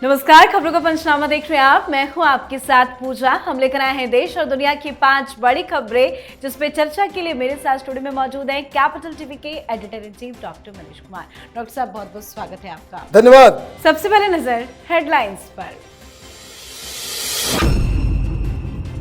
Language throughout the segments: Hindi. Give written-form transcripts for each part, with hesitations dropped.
नमस्कार, खबरों का पंचनामा देख रहे हैं आप। मैं हूं आपके साथ पूजा। हम लेकर आए हैं देश और दुनिया की 5 बड़ी खबरें जिसपे चर्चा के लिए मेरे साथ स्टूडियो में मौजूद हैं कैपिटल टीवी के editor in chief doctor Manish Kumar. Doctor साहब, बहुत बहुत स्वागत है आपका। धन्यवाद। सबसे पहले नजर हेडलाइंस पर।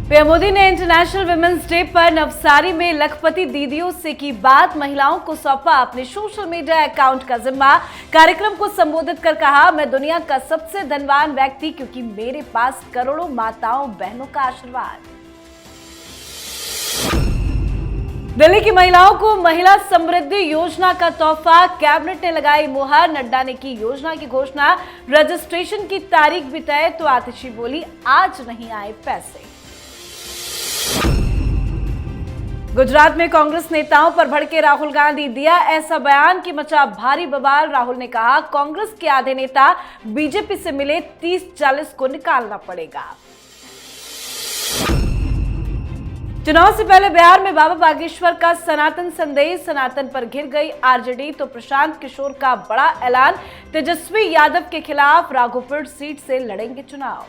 पीएम मोदी ने इंटरनेशनल विमेंस डे पर नवसारी में लखपति दीदियों से की बात। महिलाओं को सौंपा अपने सोशल मीडिया अकाउंट का जिम्मा। कार्यक्रम को संबोधित कर कहा, मैं दुनिया का सबसे धनवान व्यक्ति क्योंकि मेरे पास करोड़ों माताओं बहनों का आशीर्वाद। दिल्ली की महिलाओं को महिला समृद्धि योजना का तोहफा। कैबिनेट ने लगाई मुहर। नड्डा ने की योजना की घोषणा। रजिस्ट्रेशन की तारीख भी तय तो आतिशी बोली, आज नहीं आए पैसे। गुजरात में कांग्रेस नेताओं पर भड़के राहुल गांधी। दिया ऐसा बयान कि मचा भारी बवाल। राहुल ने कहा, कांग्रेस के आधे नेता बीजेपी से मिले, 30-40 को निकालना पड़ेगा। चुनाव से पहले बिहार में बाबा बागेश्वर का सनातन संदेश। सनातन पर घिर गई आरजेडी तो प्रशांत किशोर का बड़ा ऐलान। तेजस्वी यादव के खिलाफ राघोपुर सीट से लड़ेंगे चुनाव।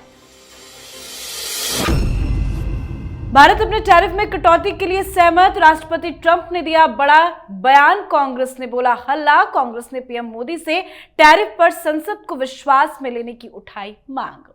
भारत अपने टैरिफ में कटौती के लिए सहमत। राष्ट्रपति ट्रंप ने दिया बड़ा बयान। कांग्रेस ने बोला हल्ला। कांग्रेस ने पीएम मोदी से टैरिफ पर संसद को विश्वास में लेने की उठाई मांग।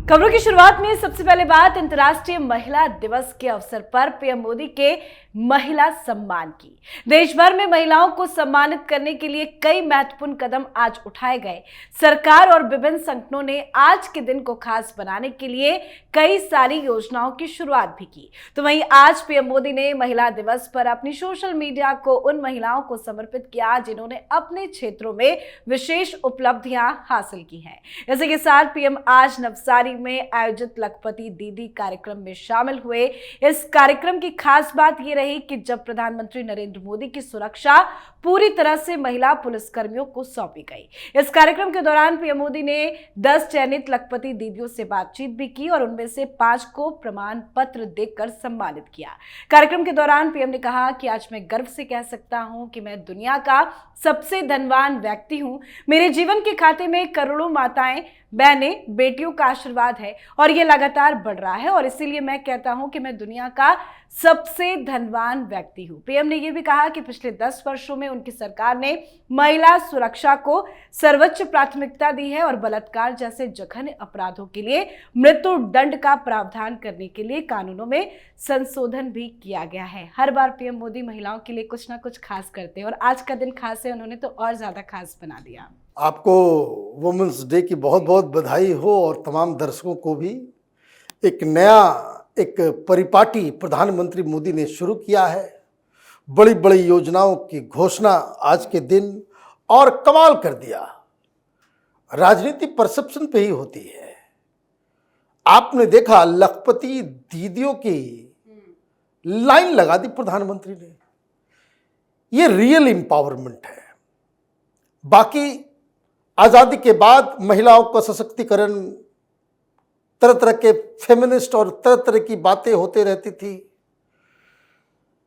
खबरों की शुरुआत में सबसे पहले बात अंतर्राष्ट्रीय महिला दिवस के अवसर पर पीएम मोदी के महिला सम्मान की। देश भर में महिलाओं को सम्मानित करने के लिए कई महत्वपूर्ण कदम आज उठाए गए। सरकार और विभिन्न संगठनों ने आज के दिन को खास बनाने के लिए कई सारी योजनाओं की शुरुआत भी की। तो वहीं आज पीएम मोदी ने महिला दिवस पर अपनी सोशल मीडिया को उन महिलाओं को समर्पित किया जिन्होंने अपने क्षेत्रों में विशेष उपलब्धियां हासिल की हैं। इसी के साथ पीएम आज नवसारी में आयोजित लखपति दीदी कार्यक्रम में शामिल हुए। इस कार्यक्रम की खास बात यह रही कि जब प्रधानमंत्री नरेंद्र मोदी की सुरक्षा पूरी तरह से महिला पुलिसकर्मियों को सौंपी गई। इस कार्यक्रम के दौरान पीएम मोदी ने 10 चयनित लखपति दीदियों से बातचीत भी की और उनमें से 5 को प्रमाण पत्र देकर सम्मानित किया। कार्यक्रम के दौरान पीएम ने कहा कि आज मैं गर्व से कह सकता हूं कि मैं दुनिया का सबसे धनवान व्यक्ति हूं। मेरे जीवन के खाते में करोड़ों माताएं बहनें बेटियों का आशीर्वाद है और ये लगातार बढ़ रहा है और इसीलिए मैं कहता हूं कि मैं दुनिया का सबसे धनवान व्यक्ति हूं। पीएम ने यह भी कहा कि पिछले 10 वर्षों में उनकी सरकार ने महिला सुरक्षा को सर्वोच्च प्राथमिकता दी है और बलात्कार जैसे जघन्य अपराधों के लिए मृत्यु दंड का प्रावधान करने के लिए कानूनों में संशोधन भी किया गया है। हर बार पीएम मोदी महिलाओं के लिए कुछ ना कुछ खास करते हैं और आज का दिन खास है, उन्होंने तो और ज्यादा खास बना दिया। आपको वुमेन्स डे की बहुत बहुत बधाई हो और तमाम दर्शकों को भी। एक परिपाटी प्रधानमंत्री मोदी ने शुरू किया है। बड़ी बड़ी योजनाओं की घोषणा आज के दिन और कमाल कर दिया। राजनीति परसेप्शन पे ही होती है। आपने देखा लखपति दीदियों की लाइन लगा दी प्रधानमंत्री ने। ये रियल एम्पावरमेंट है। बाकी आज़ादी के बाद महिलाओं का सशक्तिकरण, तरह तरह के फेमिनिस्ट और तरह तरह की बातें होते रहती थी।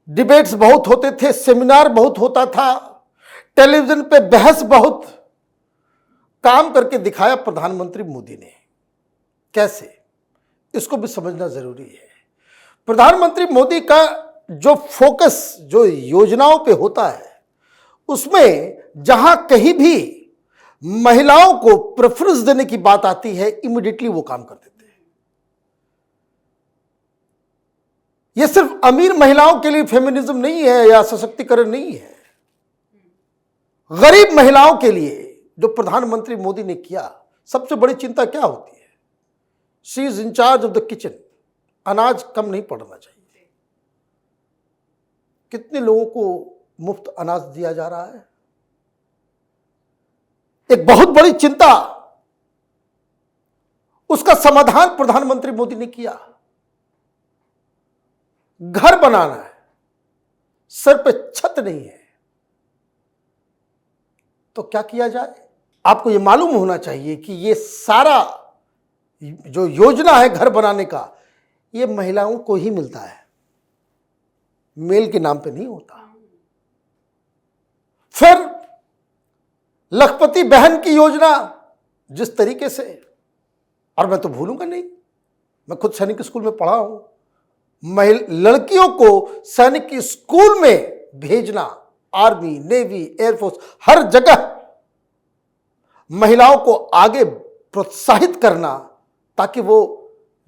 डिबेट्स बहुत होते थे, सेमिनार बहुत होता था, टेलीविजन पे बहस बहुत। काम करके दिखाया प्रधानमंत्री मोदी ने। कैसे, इसको भी समझना जरूरी है। प्रधानमंत्री मोदी का जो फोकस जो योजनाओं पे होता है, उसमें जहां कहीं भी महिलाओं को प्रेफरेंस देने की बात आती है, इमीडिएटली वो काम कर देते हैं। ये सिर्फ अमीर महिलाओं के लिए फेमिनिज्म नहीं है या सशक्तिकरण नहीं है। गरीब महिलाओं के लिए जो प्रधानमंत्री मोदी ने किया, सबसे बड़ी चिंता क्या होती है? She is in charge of the kitchen. अनाज कम नहीं पड़ना चाहिए। कितने लोगों को मुफ्त अनाज दिया जा रहा है? एक बहुत बड़ी चिंता, उसका समाधान प्रधानमंत्री मोदी ने किया। घर बनाना है, सर पे छत नहीं है, तो क्या किया जाए? आपको यह मालूम होना चाहिए कि ये सारा जो योजना है घर बनाने का, ये महिलाओं को ही मिलता है, मेल के नाम पे नहीं होता। फिर लखपति बहन की योजना जिस तरीके से, और मैं तो भूलूंगा नहीं, मैं खुद सैनिक स्कूल में पढ़ा हूं, लड़कियों को सैनिक स्कूल में भेजना, आर्मी, नेवी, एयरफोर्स, हर जगह महिलाओं को आगे प्रोत्साहित करना ताकि वो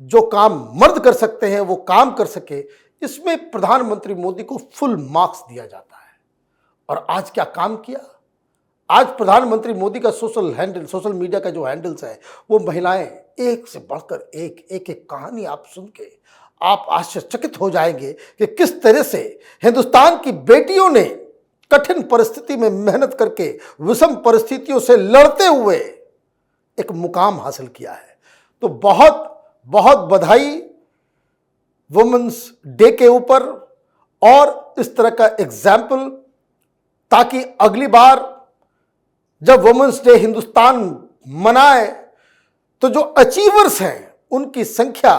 जो काम मर्द कर सकते हैं वो काम कर सके, इसमें प्रधानमंत्री मोदी को फुल मार्क्स दिया जाता है। और आज क्या काम किया, आज प्रधानमंत्री मोदी का सोशल मीडिया का जो हैंडल्स है, वो महिलाएं एक से बढ़कर एक कहानी आप सुन के आप आश्चर्यचकित हो जाएंगे कि किस तरह से हिंदुस्तान की बेटियों ने कठिन परिस्थिति में मेहनत करके विषम परिस्थितियों से लड़ते हुए एक मुकाम हासिल किया है। तो बहुत बहुत बधाई वुमेन्स डे के ऊपर, और इस तरह का एग्जाम्पल, ताकि अगली बार जब वुमेन्स डे हिंदुस्तान मनाए तो जो अचीवर्स हैं उनकी संख्या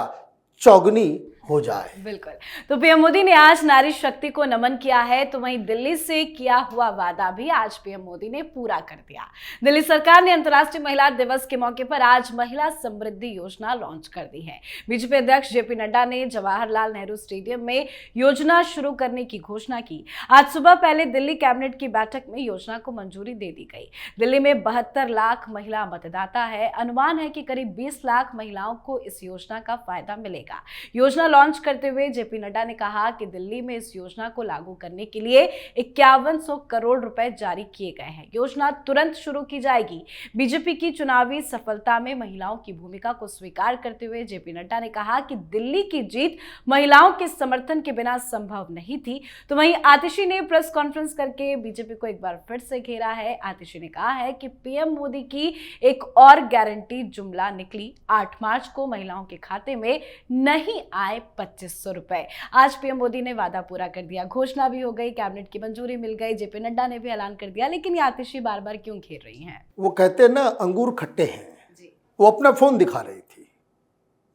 चौगुनी हो जाए। बिल्कुल। तो पीएम मोदी ने आज नारी शक्ति को नमन किया है, तो वहीं दिल्ली से किया हुआ वादा भी आज पीएम मोदी ने पूरा कर दिया। दिल्ली सरकार ने अंतर्राष्ट्रीय महिला दिवस के मौके पर आज महिला समृद्धि योजना लॉन्च कर दी है। बीजेपी अध्यक्ष जेपी नड्डा ने जवाहरलाल नेहरू स्टेडियम में योजना शुरू करने की घोषणा की। आज सुबह पहले दिल्ली कैबिनेट की बैठक में योजना को मंजूरी दे दी गई। दिल्ली में 72 लाख महिला मतदाता है। अनुमान है कि करीब 20 लाख महिलाओं को इस योजना का फायदा मिलेगा। योजना लॉन्च करते हुए जेपी नड्डा ने कहा कि दिल्ली में इस योजना को लागू करने के लिए 5100 करोड़ रुपए जारी किए गए हैं। योजना तुरंत शुरू की जाएगी। बीजेपी की चुनावी सफलता में महिलाओं की भूमिका को स्वीकार करते हुए जेपी नड्डा ने कहा कि दिल्ली की जीत महिलाओं के समर्थन के बिना संभव नहीं थी। तो वहीं आतिशी ने प्रेस कॉन्फ्रेंस करके बीजेपी को एक बार फिर से घेरा है। आतिशी ने कहा है कि पीएम मोदी की एक और गारंटी जुमला निकली। 8 मार्च को महिलाओं के खाते में नहीं आए 2500 रुपए। आज पीएम मोदी ने वादा पूरा कर दिया, घोषणा भी हो गई, कैबिनेट की मंजूरी मिल गई, जेपी नड्डा ने भी ऐलान कर दिया। लेकिन ये आतिशी बार बार क्यों घेर रही हैं? वो कहते हैं ना, अंगूर खट्टे हैं जी। वो अपना फोन दिखा रही थी,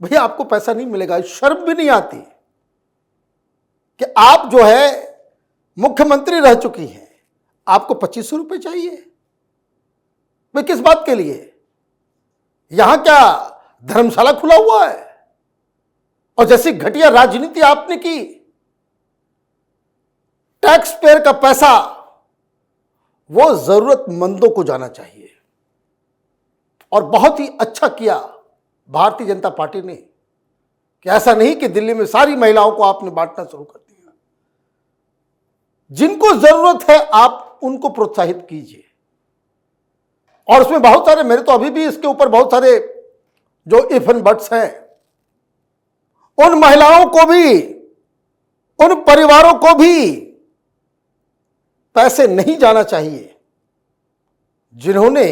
भैया आपको पैसा नहीं मिलेगा। शर्म भी नहीं आती कि आप जो है मुख्यमंत्री रह चुकी हैं, आपको 2500 रुपए चाहिए भाई, किस बात के लिए? यहां क्या धर्मशाला खुला हुआ है? और जैसी घटिया राजनीति आपने की, टैक्स पेयर का पैसा वो जरूरतमंदों को जाना चाहिए। और बहुत ही अच्छा किया भारतीय जनता पार्टी ने कि ऐसा नहीं कि दिल्ली में सारी महिलाओं को आपने बांटना शुरू कर दिया। जिनको जरूरत है आप उनको प्रोत्साहित कीजिए। और उसमें बहुत सारे, मेरे तो अभी भी इसके ऊपर बहुत सारे जो इफ एंड बट्स हैं, उन महिलाओं को भी, उन परिवारों को भी पैसे नहीं जाना चाहिए जिन्होंने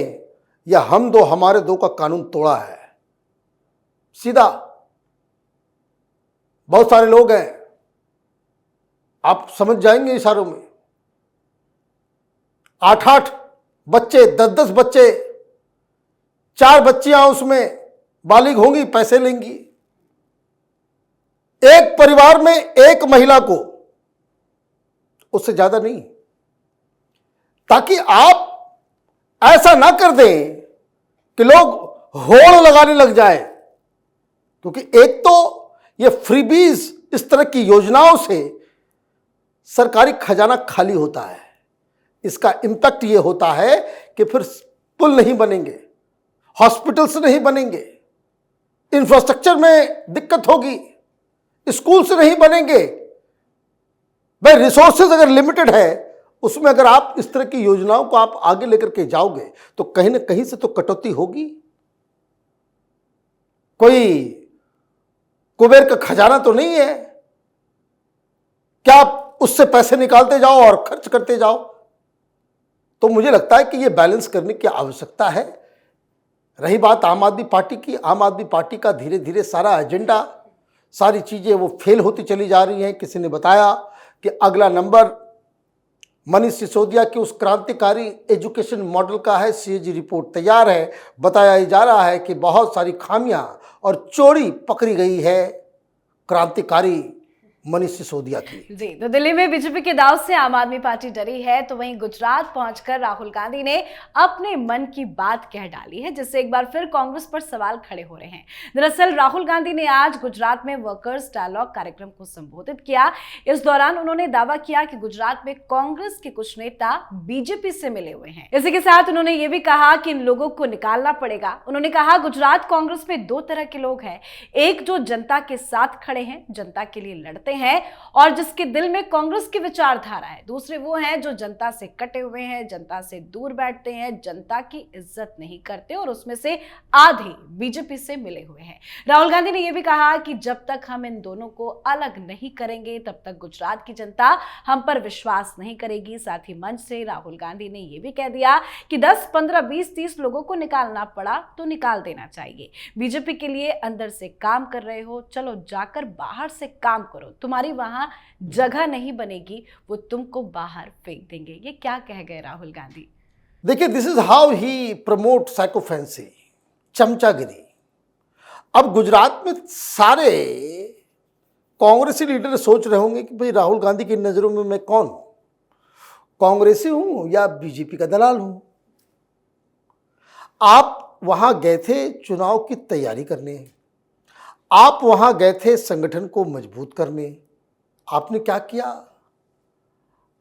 या हम दो हमारे दो का कानून तोड़ा है। सीधा बहुत सारे लोग हैं, आप समझ जाएंगे इशारों में, 8-8 बच्चे, 10-10 बच्चे, 4 बच्चियां उसमें बालिग होंगी, पैसे लेंगी। एक परिवार में एक महिला को, उससे ज्यादा नहीं, ताकि आप ऐसा ना कर दें कि लोग होड़ लगाने लग जाए। क्योंकि एक तो ये फ्रीबीज, इस तरह की योजनाओं से सरकारी खजाना खाली होता है। इसका इंपैक्ट ये होता है कि फिर पुल नहीं बनेंगे, हॉस्पिटल्स नहीं बनेंगे, इंफ्रास्ट्रक्चर में दिक्कत होगी, स्कूल से नहीं बनेंगे। भाई रिसोर्सेज अगर लिमिटेड है, उसमें अगर आप इस तरह की योजनाओं को आप आगे लेकर के जाओगे तो कहीं ना कहीं से तो कटौती होगी। कोई कुबेर का खजाना तो नहीं है क्या आप उससे पैसे निकालते जाओ और खर्च करते जाओ। तो मुझे लगता है कि यह बैलेंस करने की आवश्यकता है। रही बात आम आदमी पार्टी की, आम आदमी पार्टी का धीरे धीरे सारा एजेंडा, सारी चीजें वो फेल होती चली जा रही हैं। किसी ने बताया कि अगला नंबर मनीष सिसोदिया के उस क्रांतिकारी एजुकेशन मॉडल का है। सीएजी रिपोर्ट तैयार है, बताया जा रहा है कि बहुत सारी खामियां और चोरी पकड़ी गई है क्रांतिकारी मनीष सिसोदिया की। जी, तो दिल्ली में बीजेपी के दाव से आम आदमी पार्टी डरी है, तो वहीं गुजरात पहुंचकर राहुल गांधी ने अपने मन की बात कह डाली है, जिससे एक बार फिर कांग्रेस पर सवाल खड़े हो रहे हैं। दरअसल राहुल गांधी ने आज गुजरात में वर्कर्स डायलॉग कार्यक्रम को संबोधित किया। इस दौरान उन्होंने दावा किया कि गुजरात में कांग्रेस के कुछ नेता बीजेपी से मिले हुए हैं। इसी के साथ उन्होंने ये भी कहा कि इन लोगों को निकालना पड़ेगा। उन्होंने कहा, गुजरात कांग्रेस में दो तरह के लोग हैं, एक जो जनता के साथ खड़े हैं, जनता के लिए लड़ते हैं और जिसके दिल में कांग्रेस की विचारधारा है। दूसरे वो हैं जो जनता से कटे हुए हैं, जनता से दूर बैठते हैं, जनता की इज्जत नहीं करते और उसमें से आधे बीजेपी से मिले हुए हैं। राहुल गांधी ने यह भी कहा कि जब तक हम इन दोनों को अलग नहीं करेंगे तब तक गुजरात की जनता हम पर विश्वास नहीं करेगी। साथ ही मंच से राहुल गांधी ने यह भी कह दिया कि 10, 15, 20, 30 लोगों को निकालना पड़ा तो निकाल देना चाहिए। बीजेपी के लिए अंदर से काम कर रहे हो, चलो जाकर बाहर से काम करो, तुम्हारी वहां जगह नहीं बनेगी, वो तुमको बाहर फेंक देंगे। ये क्या कह गए राहुल गांधी? देखिए, this is how he promote sycophancy, चमचागिरी। अब गुजरात में सारे कांग्रेसी लीडर सोच रहे होंगे कि भाई राहुल गांधी की नजरों में मैं कौन हूं, कांग्रेसी हूं या बीजेपी का दलाल हूं। आप वहां गए थे चुनाव की तैयारी करने, आप वहां गए थे संगठन को मजबूत करने। आपने क्या किया?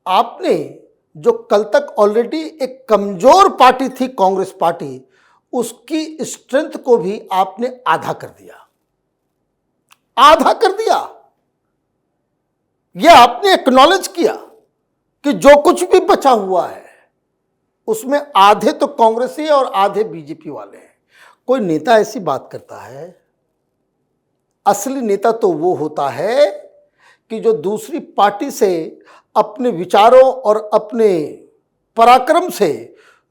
आपने जो कल तक ऑलरेडी एक कमजोर पार्टी थी कांग्रेस पार्टी, उसकी स्ट्रेंथ को भी आपने आधा कर दिया, आधा कर दिया। यह आपने एक्नॉलेज किया कि जो कुछ भी बचा हुआ है उसमें आधे तो कांग्रेसी और आधे बीजेपी वाले हैं। कोई नेता ऐसी बात करता है? असली नेता तो वो होता है कि जो दूसरी पार्टी से अपने विचारों और अपने पराक्रम से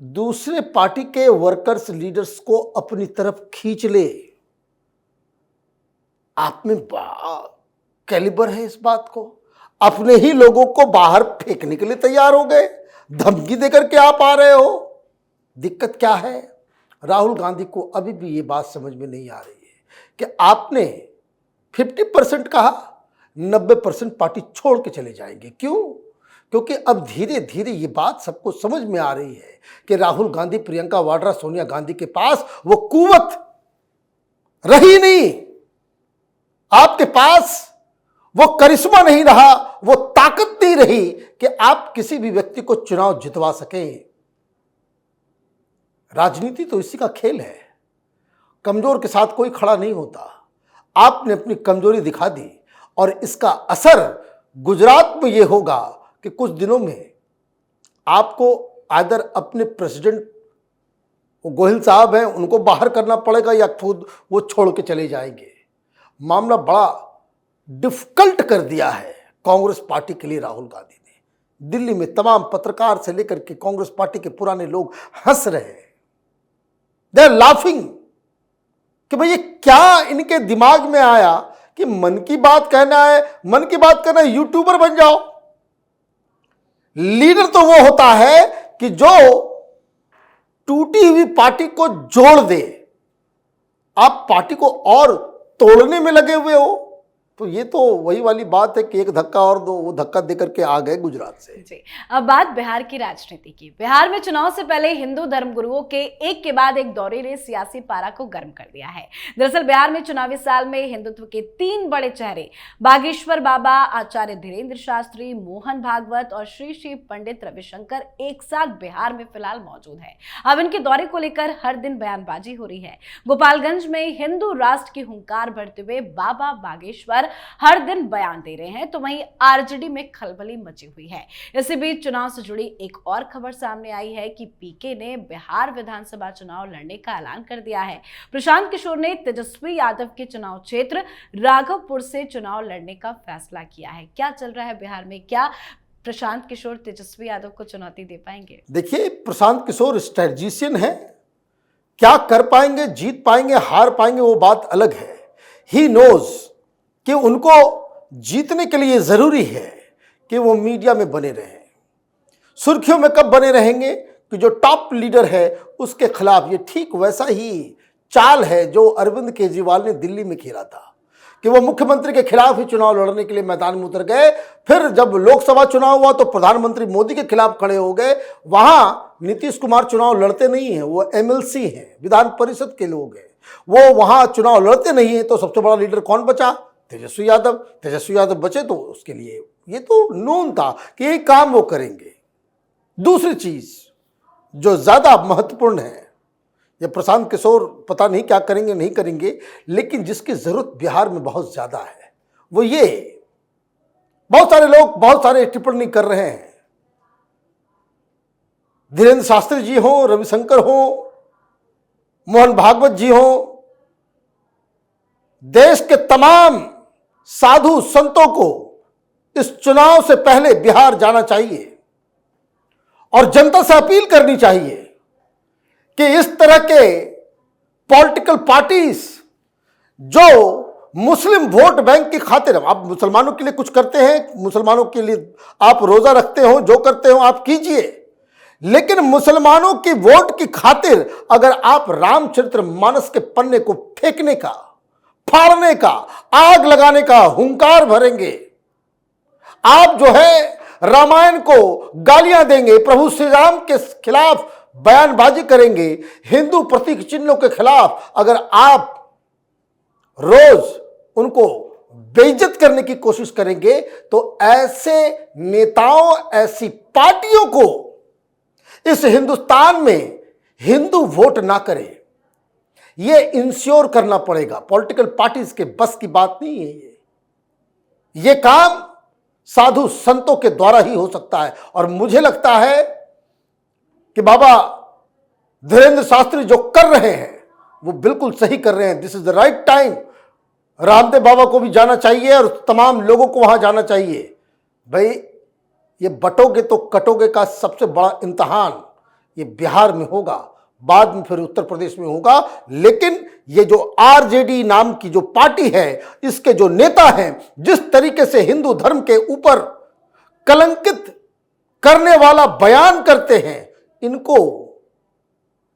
दूसरे पार्टी के वर्कर्स लीडर्स को अपनी तरफ खींच ले। आप में कैलिबर है इस बात को। अपने ही लोगों को बाहर फेंकने के लिए तैयार हो गए, धमकी देकर के आप आ रहे हो। दिक्कत क्या है? राहुल गांधी को अभी भी ये बात समझ में नहीं आ रही है कि आपने 50% कहा, 90% पार्टी छोड़ के चले जाएंगे। क्यों? क्योंकि अब धीरे धीरे ये बात सबको समझ में आ रही है कि राहुल गांधी, प्रियंका वाड्रा, सोनिया गांधी के पास वो कुव्वत रही नहीं, आपके पास वो करिश्मा नहीं रहा, वो ताकत नहीं रही कि आप किसी भी व्यक्ति को चुनाव जितवा सकें। राजनीति तो इसी का खेल है, कमजोर के साथ कोई खड़ा नहीं होता। आपने अपनी कमजोरी दिखा दी और इसका असर गुजरात में यह होगा कि कुछ दिनों में आपको आदर अपने प्रेसिडेंट गोहिल साहब हैं उनको बाहर करना पड़ेगा या खुद वो छोड़ के चले जाएंगे। मामला बड़ा डिफिकल्ट कर दिया है कांग्रेस पार्टी के लिए राहुल गांधी ने। दिल्ली में तमाम पत्रकार से लेकर के कांग्रेस पार्टी के पुराने लोग हंस रहे हैं, दे आर लाफिंग कि भाई ये क्या इनके दिमाग में आया कि मन की बात कहना है, मन की बात करना है, यूट्यूबर बन जाओ। लीडर तो वो होता है कि जो टूटी हुई पार्टी को जोड़ दे। आप पार्टी को और तोड़ने में लगे हुए हो। तो ये तो वही वाली बात है कि एक धक्का और दो, वो धक्का देकर के आ गए गुजरात से। जी, अब बात बिहार की राजनीति की। बिहार में चुनाव से पहले हिंदू धर्मगुरुओं के एक के बाद एक दौरे ने सियासी पारा को गर्म कर दिया है। दरअसल बिहार में चुनावी साल में हिंदुत्व के 3 बड़े चेहरे बागेश्वर बाबा, आचार्य धीरेन्द्र शास्त्री, मोहन भागवत और श्री श्री पंडित रविशंकर एक साथ बिहार में फिलहाल मौजूद है। अब इनके दौरे को लेकर हर दिन बयानबाजी हो रही है। गोपालगंज में हिंदू राष्ट्र की हुंकार भरते हुए बाबा बागेश्वर हर दिन बयान दे रहे हैं, तो वहीं आरजेडी में खलबली मची हुई है। इसी बीच चुनाव से जुड़ी एक और खबर सामने आई है कि पीके ने बिहार विधानसभा चुनाव लड़ने का ऐलान कर दिया है। प्रशांत किशोर ने तेजस्वी यादव के चुनाव क्षेत्र राघवपुर से चुनाव लड़ने का फैसला किया है। क्या चल रहा है बिहार में? क्या प्रशांत किशोर तेजस्वी यादव को चुनौती दे पाएंगे? देखिए, प्रशांत किशोर स्ट्रेटजिशियन है, क्या कर पाएंगे, जीत पाएंगे, हार पाएंगे, वो बात अलग है। ही नोज कि उनको जीतने के लिए जरूरी है कि वो मीडिया में बने रहें। सुर्खियों में कब बने रहेंगे? कि जो टॉप लीडर है उसके खिलाफ। ये ठीक वैसा ही चाल है जो अरविंद केजरीवाल ने दिल्ली में खेला था कि वो मुख्यमंत्री के खिलाफ ही चुनाव लड़ने के लिए मैदान में उतर गए। फिर जब लोकसभा चुनाव हुआ तो प्रधानमंत्री मोदी के खिलाफ खड़े हो गए। वहां नीतीश कुमार चुनाव लड़ते नहीं हैं, वो एमएलसी हैं, विधान परिषद के लोग हैं, वो वहां चुनाव लड़ते नहीं है। तो सबसे बड़ा लीडर कौन बचा? तेजस्वी यादव। तेजस्वी यादव बचे तो उसके लिए ये तो नून था कि यही काम वो करेंगे। दूसरी चीज जो ज्यादा महत्वपूर्ण है, ये प्रशांत किशोर पता नहीं क्या करेंगे नहीं करेंगे, लेकिन जिसकी जरूरत बिहार में बहुत ज्यादा है वो ये, बहुत सारे लोग बहुत सारे टिप्पणी कर रहे हैं, धीरेन्द्र शास्त्री जी हो, रविशंकर हो, मोहन भागवत जी हो, देश के तमाम साधु संतों को इस चुनाव से पहले बिहार जाना चाहिए और जनता से अपील करनी चाहिए कि इस तरह के पॉलिटिकल पार्टीज जो मुस्लिम वोट बैंक की खातिर, आप मुसलमानों के लिए कुछ करते हैं, मुसलमानों के लिए आप रोजा रखते हो, जो करते हो आप कीजिए, लेकिन मुसलमानों की वोट की खातिर अगर आप रामचरितमानस के पन्ने को फेंकने का, फाड़ने का, आग लगाने का हुंकार भरेंगे, आप जो है रामायण को गालियां देंगे, प्रभु श्री राम के खिलाफ बयानबाजी करेंगे, हिंदू प्रतीक चिन्हों के खिलाफ अगर आप रोज उनको बेइज्जत करने की कोशिश करेंगे, तो ऐसे नेताओं, ऐसी पार्टियों को इस हिंदुस्तान में हिंदू वोट ना करे, ये इंश्योर करना पड़ेगा। पॉलिटिकल पार्टीज के बस की बात नहीं है ये काम साधु संतों के द्वारा ही हो सकता है। और मुझे लगता है कि बाबा धीरेन्द्र शास्त्री जो कर रहे हैं वो बिल्कुल सही कर रहे हैं। This is the right time. Ramdev Baba को भी जाना चाहिए और तमाम लोगों को वहां जाना चाहिए। भाई ये बटोगे तो कटोगे का सबसे बड़ा इम्तहान ये बिहार में होगा, बाद में फिर उत्तर प्रदेश में होगा। लेकिन ये जो आरजेडी नाम की जो पार्टी है, इसके जो नेता हैं, जिस तरीके से हिंदू धर्म के ऊपर कलंकित करने वाला बयान करते हैं, इनको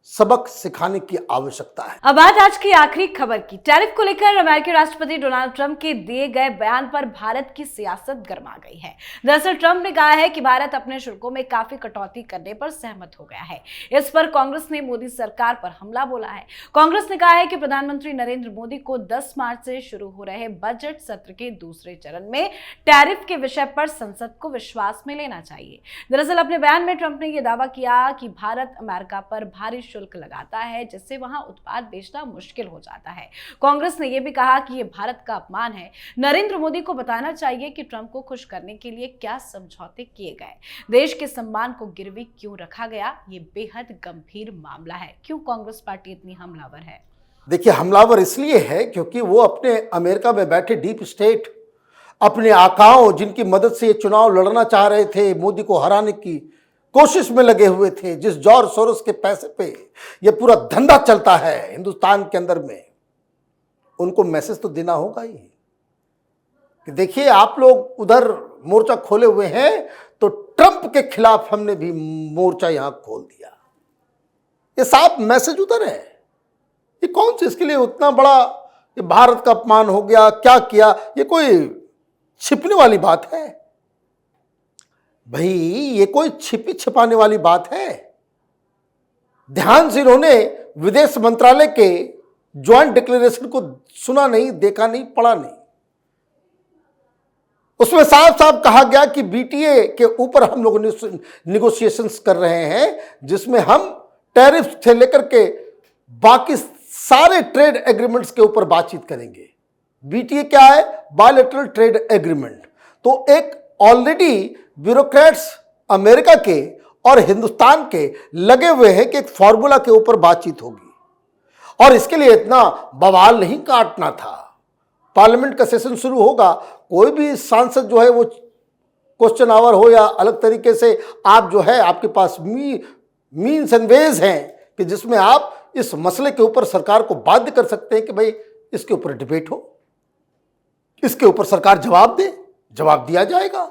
सबक सिखाने की आवश्यकता है। अब बात आज की आखिरी खबर की। टैरिफ को लेकर अमेरिकी राष्ट्रपति डोनाल्ड ट्रंप के दिए गए बयान पर भारत की सियासत गर्मा गई है। दरअसल ट्रंप ने कहा है कि भारत अपने शुल्कों में काफी कटौती करने पर सहमत हो गया है। इस पर कांग्रेस ने मोदी सरकार पर हमला बोला है। कांग्रेस ने कहा है कि प्रधानमंत्री नरेंद्र मोदी को 10 मार्च से शुरू हो रहे बजट सत्र के दूसरे चरण में टैरिफ के विषय पर संसद को विश्वास में लेना चाहिए। दरअसल अपने बयान में ट्रंप ने यह दावा किया कि भारत अमेरिका पर भारी शुल्क लगाता है, जिससे वहां उत्पाद बेचना मुश्किल हो जाता है। कांग्रेस ने यह भी कहा कि यह भारत का अपमान है। नरेंद्र मोदी को बताना चाहिए कि ट्रंप को खुश करने के लिए क्या समझौते किए गए, देश के सम्मान को गिरवी क्यों रखा गया। ये बेहद गंभीर मामला है। क्यों कांग्रेस पार्टी इतनी हमलावर है? देखिए, हमलावर इसलिए है क्योंकि वो अपने अमेरिका में बैठे डीप स्टेट, अपने आकाओं, जिनकी मदद से ये चुनाव लड़ना चाह रहे थे, मोदी को हराने की कोशिश में लगे हुए थे, जिस जॉर्ज सोरोस के पैसे पे ये पूरा धंधा चलता है हिंदुस्तान के अंदर में, उनको मैसेज तो देना होगा ही कि देखिए आप लोग उधर मोर्चा खोले हुए हैं, तो ट्रंप के खिलाफ हमने भी मोर्चा यहां खोल दिया। ये साफ मैसेज उधर है। ये कौन सी इसके लिए उतना बड़ा ये भारत का अपमान हो गया, क्या किया, ये कोई छिपने वाली बात है? भाई ये कोई छिपी छिपाने वाली बात है? ध्यान से इन्होंने विदेश मंत्रालय के ज्वाइंट डिक्लेरेशन को सुना नहीं, देखा नहीं, पढ़ा नहीं। उसमें साफ साफ कहा गया कि बीटीए के ऊपर हम लोग निगोशिएशंस कर रहे हैं, जिसमें हम टैरिफ से लेकर के बाकी सारे ट्रेड एग्रीमेंट्स के ऊपर बातचीत करेंगे। बीटीए क्या है? Bilateral trade agreement. तो एक ऑलरेडी ब्यूरोक्रेट्स अमेरिका के और हिंदुस्तान के लगे हुए हैं कि एक फॉर्मूला के ऊपर बातचीत होगी, और इसके लिए इतना बवाल नहीं काटना था। पार्लियामेंट का सेशन शुरू होगा, कोई भी सांसद जो है वो क्वेश्चन आवर हो या अलग तरीके से आप जो है आपके पास मीन्स एंड वेज हैं कि जिसमें आप इस मसले के ऊपर सरकार को बाध्य कर सकते हैं कि भाई इसके ऊपर डिबेट हो, इसके ऊपर सरकार जवाब दे, जवाब दिया जाएगा।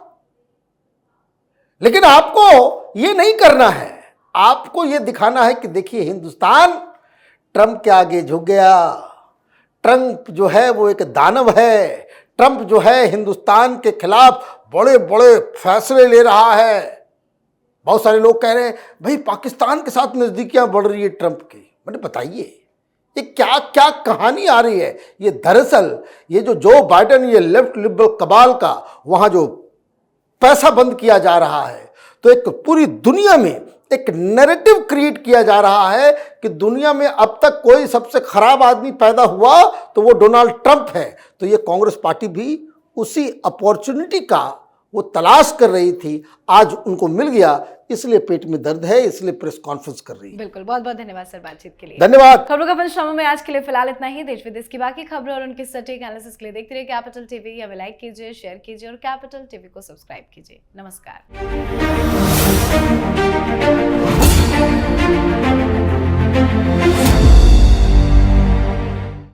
लेकिन आपको ये नहीं करना है। आपको ये दिखाना है कि देखिए हिंदुस्तान ट्रंप के आगे झुक गया, ट्रंप जो है वो एक दानव है, ट्रंप जो है हिंदुस्तान के खिलाफ बड़े बड़े फैसले ले रहा है। बहुत सारे लोग कह रहे हैं भाई पाकिस्तान के साथ नज़दीकियां बढ़ रही है ट्रंप की। मैंने बताइए ये क्या क्या कहानी आ रही है। ये दरअसल ये जो बाइडेन, ये लेफ्ट लिबरल कबाल का वहाँ जो पैसा बंद किया जा रहा है, तो एक पूरी दुनिया में एक नैरेटिव क्रिएट किया जा रहा है कि दुनिया में अब तक कोई सबसे खराब आदमी पैदा हुआ तो वो डोनाल्ड ट्रंप है। तो ये कांग्रेस पार्टी भी उसी अपॉर्चुनिटी का वो तलाश कर रही थी, आज उनको मिल गया, इसलिए पेट में दर्द है, इसलिए प्रेस कॉन्फ्रेंस कर रही है। बिल्कुल, बहुत बहुत धन्यवाद सर बातचीत के लिए। धन्यवाद। खबरों का पंचनामा में आज के लिए फिलहाल इतना ही। देश विदेश की बाकी खबरों और उनकी सटीक एनालिसिस के लिए देखते रहिए कैपिटल टीवी। या लाइक कीजिए, शेयर कीजिए और कैपिटल टीवी को सब्सक्राइब कीजिए। नमस्कार।